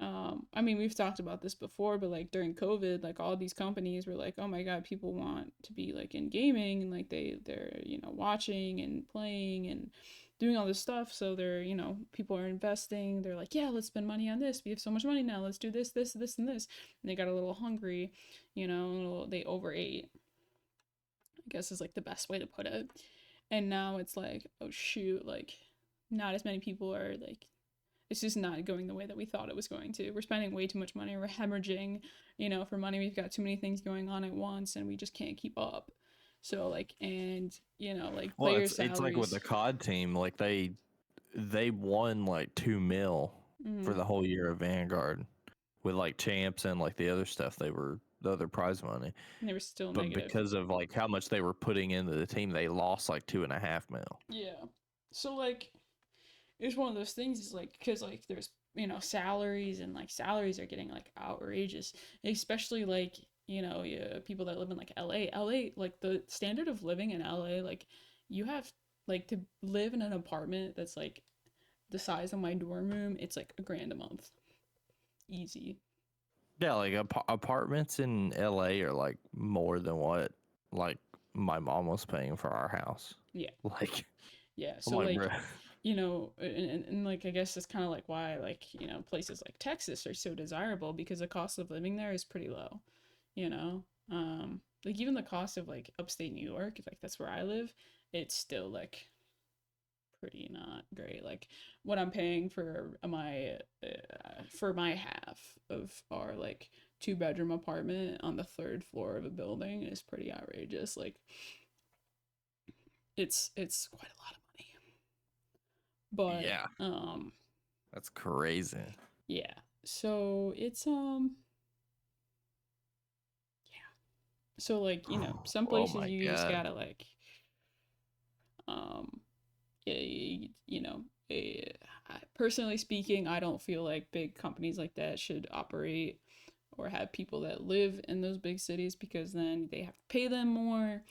I mean, we've talked about this before, but like during COVID, like all these companies were like, oh my God, people want to be like in gaming, and like they're watching and playing and doing all this stuff. So they're, people are investing. They're like, yeah, let's spend money on this. We have so much money now. Let's do this, this, this, and this. And they got a little hungry, they overate, I guess is like the best way to put it. And now it's like, oh shoot, like not as many people are like, it's just not going the way that we thought it was going to. We're spending way too much money. We're hemorrhaging, for money. We've got too many things going on at once, and we just can't keep up. So like, and like Well, player it's like with salaries. the COD team, like they won like 2 mil for Mm-hmm. the whole year of Vanguard with like champs and like the other stuff they were the other prize money. And they were still But negative. because of like how much they were putting into the team, they lost like 2.5 mil. Yeah. So like, it's one of those things. Is like because like there's salaries and like salaries are getting like outrageous, especially like people that live in like LA. LA like the standard of living in LA like you have like to live in an apartment that's like the size of my dorm room. It's like $1,000 a month, easy. Yeah, like apartments in LA are like more than what like my mom was paying for our house. Yeah. Like, Yeah. I'm So like, like bro. and like I guess that's kind of like why like places like Texas are so desirable because the cost of living there is pretty low, you know. Like even the cost of like upstate New York, like that's where I live, it's still like pretty not great. Like what I'm paying for my half of our like 2-bedroom apartment on the third floor of a building is pretty outrageous. Like it's quite a lot of money. Yeah, But that's crazy. yeah. So it's yeah. So like, some Oh places my you just god. gotta like um y- you know, personally speaking, I don't feel like big companies like that should operate or have people that live in those big cities because then they have to pay them more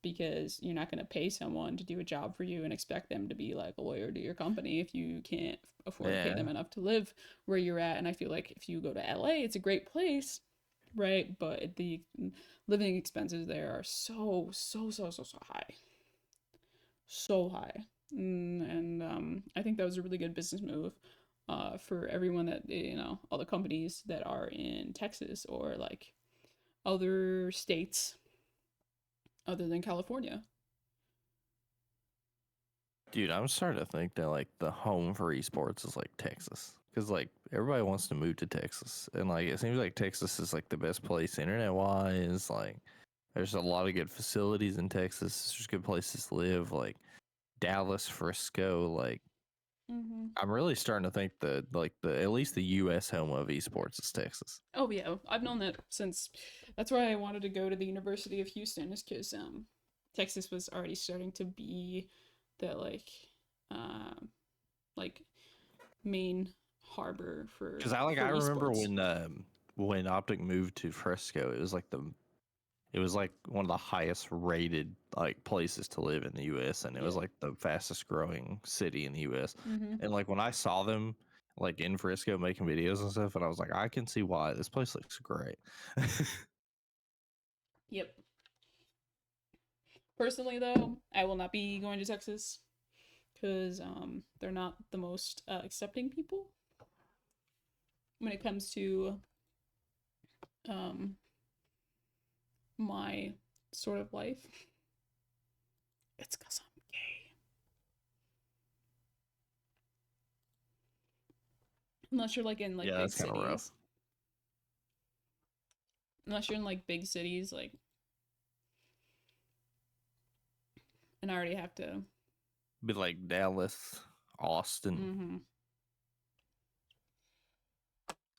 because you're not going to pay someone to do a job for you and expect them to be like loyal to your company if you can't afford to pay Yeah. them enough to live where you're at. And I feel like if you go to LA, it's a great place, right? But the living expenses there are so high. So high. And I think that was a really good business move for everyone that, all the companies that are in Texas or like other states other than California. Dude, I'm starting to think that like the home for esports is like Texas. Cause like everybody wants to move to Texas. And like it seems like Texas is like the best place internet wise. Like there's a lot of good facilities in Texas. There's good places to live, like Dallas, Frisco. Like Mm-hmm. I'm really starting to think that like the at least the US home of esports is Texas. Oh yeah, I've known that since. That's why I wanted to go to the University of Houston, is because Texas was already starting to be the um like main harbor Because for I remember esports. when Optic moved to Frisco, it was like one of the highest rated like places to live in the US, and it was Yeah. like the fastest growing city in the US. Mm-hmm. And like when I saw them like in Frisco making videos and stuff, and I was like, I can see why this place looks great. Yep. Personally, though, I will not be going to Texas because they're not the most accepting people when it comes to um my sort of life. It's because I'm gay. Unless you're like in like Yeah, big that's kind of rough. cities. Unless you're in like big cities, like, and I already have to. Be like Dallas, Austin. Mm-hmm.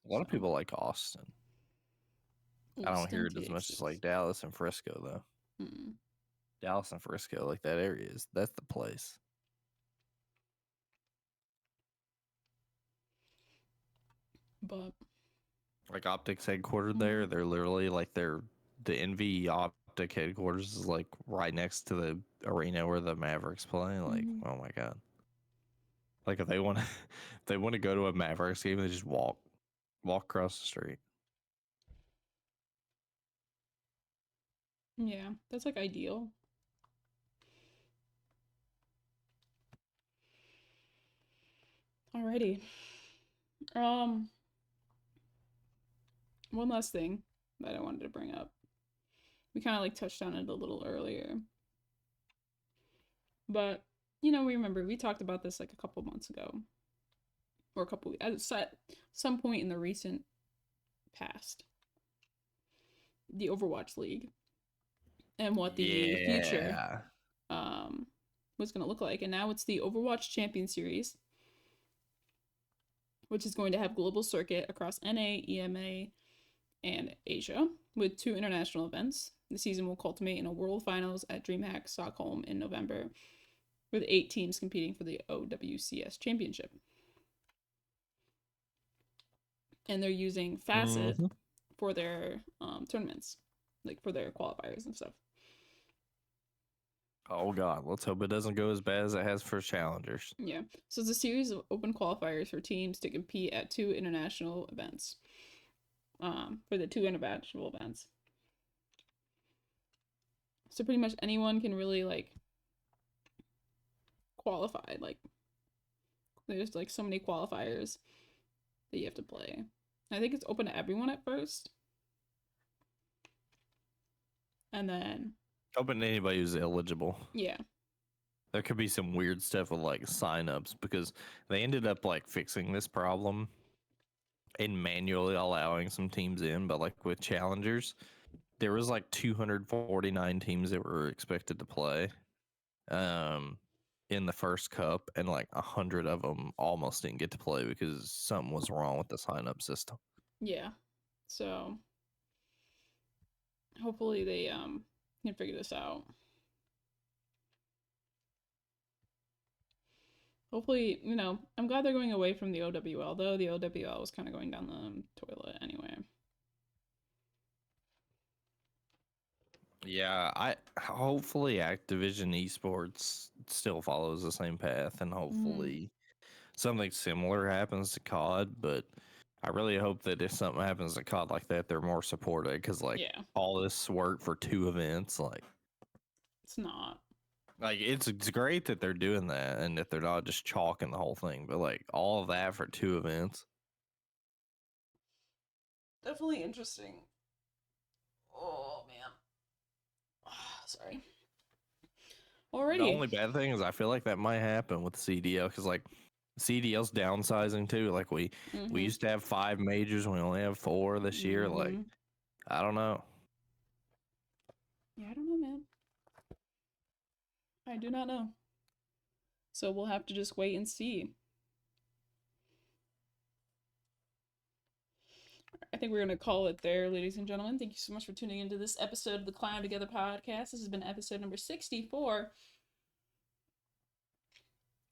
A lot So, of people like Austin. I don't hear Austin, it as much as Texas. like Dallas and Frisco though. Mm. Dallas and Frisco, like that area is that's the place. But, Like Optics headquartered mm-hmm. there, they're literally like the NV Optic headquarters is like right next to the arena where the Mavericks play. Like, Mm-hmm. oh my god! Like if they want to, if they want to go to a Mavericks game, they just walk across the street. Yeah, that's like ideal. Alrighty. Um, one last thing that I wanted to bring up. We kind of like touched on it a little earlier, but we remember we talked about this like a couple months ago, or a couple at some point in the recent past, the Overwatch League and what the future Yeah, um was going to look like. And now it's the Overwatch Champion Series, which is going to have global circuit across NA, EMA, and Asia. with 2 international events. The season will culminate in a World Finals at DreamHack Stockholm in November, with 8 teams competing for the OWCS Championship. And they're using Facet for their tournaments, like for their qualifiers and stuff. Oh God, let's hope it doesn't go as bad as it has for challengers. Yeah. So it's a series of open qualifiers for teams to compete at 2 international events. For the 2 international events. So pretty much anyone can really like qualify. Like there's like so many qualifiers that you have to play. I think it's open to everyone at first. And then Open to anybody who's eligible. Yeah. There could be some weird stuff with like signups because they ended up like fixing this problem and manually allowing some teams in, but like with challengers, there was like 249 teams that were expected to play in the first cup, and like 100 of them almost didn't get to play because something was wrong with the sign up system. Yeah. So hopefully they can figure this out. Hopefully, you know, I'm glad they're going away from the OWL, though the OWL was kind of going down the toilet anyway. Yeah, I hopefully Activision Esports still follows the same path, and hopefully something similar happens to COD. But I really hope that if something happens to COD like that, they're more supportive because like all this work for 2 events, like it's not. Like it's great that they're doing that and that they're not just chalking the whole thing, but like all of that for 2 events. Definitely interesting. Oh man. Sorry. Alrighty. The only bad thing is I feel like that might happen with CDL because like CDL's downsizing too. Like we used to have 5 majors, we only have 4 this year. Like I don't know. Yeah, I don't know, man. I do not know. So we'll have to just wait and see. I think we're going to call it there, ladies and gentlemen. Thank you so much for tuning into this episode of the Climb Together podcast. This has been episode number 64.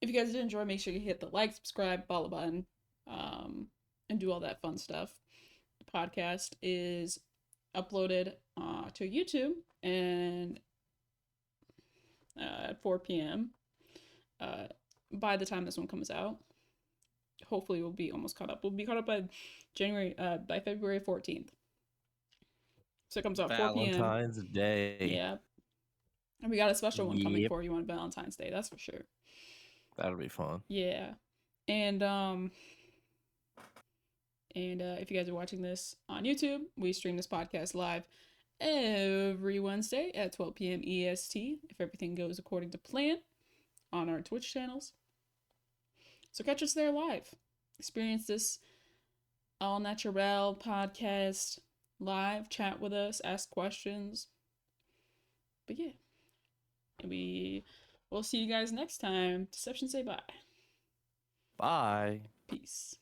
If you guys did enjoy, make sure you hit the like, subscribe, follow button, and do all that fun stuff. The podcast is uploaded to YouTube and at 4 p.m. By the time this one comes out, hopefully we'll be almost caught up. We'll be caught up by February 14th. So it comes out 4 p.m. Valentine's Day. Yeah. And we got a special one coming for you on Valentine's Day, that's for sure. That'll be fun. Yeah. And if you guys are watching this on YouTube, we stream this podcast live every Wednesday at 12 p.m. EST, if everything goes according to plan, on our Twitch channels. So catch us there live. Experience this all natural podcast live. Chat with us, ask questions. But yeah, we'll see you guys next time. Deception, say bye. Bye. Peace.